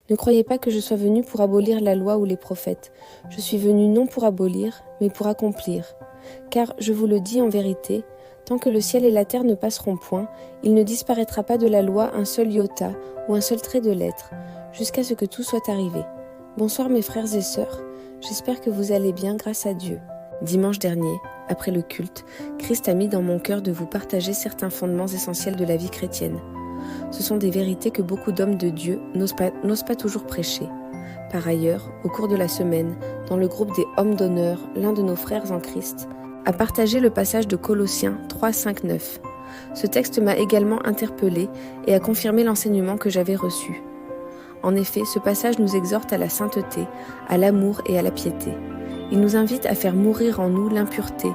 Ne croyez pas que je sois venu pour abolir la loi ou les prophètes. Je suis venu non pour abolir, mais pour accomplir. Car, je vous le dis en vérité, tant que le ciel et la terre ne passeront point, il ne disparaîtra pas de la loi un seul iota ou un seul trait de lettre, jusqu'à ce que tout soit arrivé. Bonsoir mes frères et sœurs, j'espère que vous allez bien grâce à Dieu. Dimanche dernier, après le culte, Christ a mis dans mon cœur de vous partager certains fondements essentiels de la vie chrétienne. Ce sont des vérités que beaucoup d'hommes de Dieu n'osent pas toujours prêcher. Par ailleurs, au cours de la semaine, dans le groupe des hommes d'honneur, l'un de nos frères en Christ a partagé le passage de Colossiens 3, 5, 9. Ce texte m'a également interpellé et a confirmé l'enseignement que j'avais reçu. En effet, ce passage nous exhorte à la sainteté, à l'amour et à la piété. Il nous invite à faire mourir en nous l'impureté,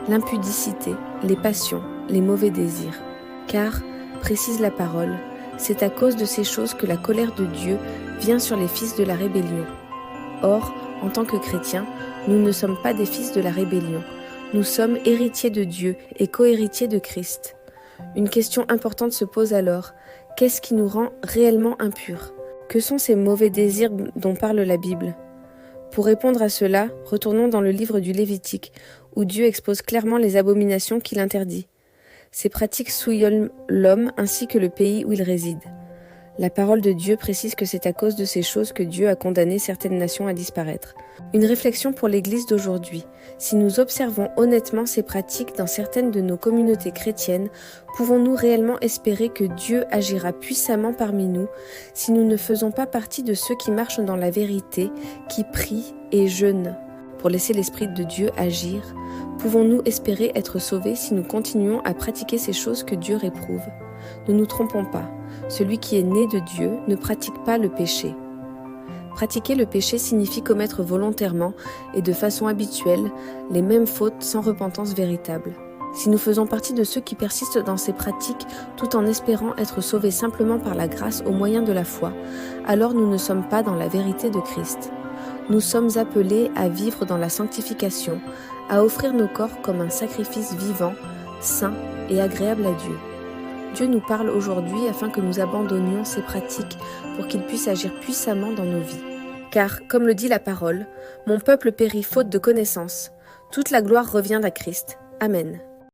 l'impudicité, les passions, les mauvais désirs. Car, précise la parole, c'est à cause de ces choses que la colère de Dieu vient sur les fils de la rébellion. Or, en tant que chrétiens, nous ne sommes pas des fils de la rébellion. Nous sommes héritiers de Dieu et co-héritiers de Christ. Une question importante se pose alors. Qu'est-ce qui nous rend réellement impurs ? Que sont ces mauvais désirs dont parle la Bible ? Pour répondre à cela, retournons dans le livre du Lévitique, où Dieu expose clairement les abominations qu'il interdit. Ces pratiques souillonnent l'homme ainsi que le pays où il réside. La parole de Dieu précise que c'est à cause de ces choses que Dieu a condamné certaines nations à disparaître. Une réflexion pour l'Église d'aujourd'hui. Si nous observons honnêtement ces pratiques dans certaines de nos communautés chrétiennes, pouvons-nous réellement espérer que Dieu agira puissamment parmi nous si nous ne faisons pas partie de ceux qui marchent dans la vérité, qui prient et jeûnent pour laisser l'Esprit de Dieu agir? Pouvons-nous espérer être sauvés si nous continuons à pratiquer ces choses que Dieu réprouve? Ne nous trompons pas, celui qui est né de Dieu ne pratique pas le péché. Pratiquer le péché signifie commettre volontairement et de façon habituelle les mêmes fautes sans repentance véritable. Si nous faisons partie de ceux qui persistent dans ces pratiques tout en espérant être sauvés simplement par la grâce au moyen de la foi, alors nous ne sommes pas dans la vérité de Christ. Nous sommes appelés à vivre dans la sanctification, à offrir nos corps comme un sacrifice vivant, saint et agréable à Dieu. Dieu nous parle aujourd'hui afin que nous abandonnions ces pratiques pour qu'il puisse agir puissamment dans nos vies. Car, comme le dit la parole, « Mon peuple périt faute de connaissance. Toute la gloire revient à Christ. Amen. »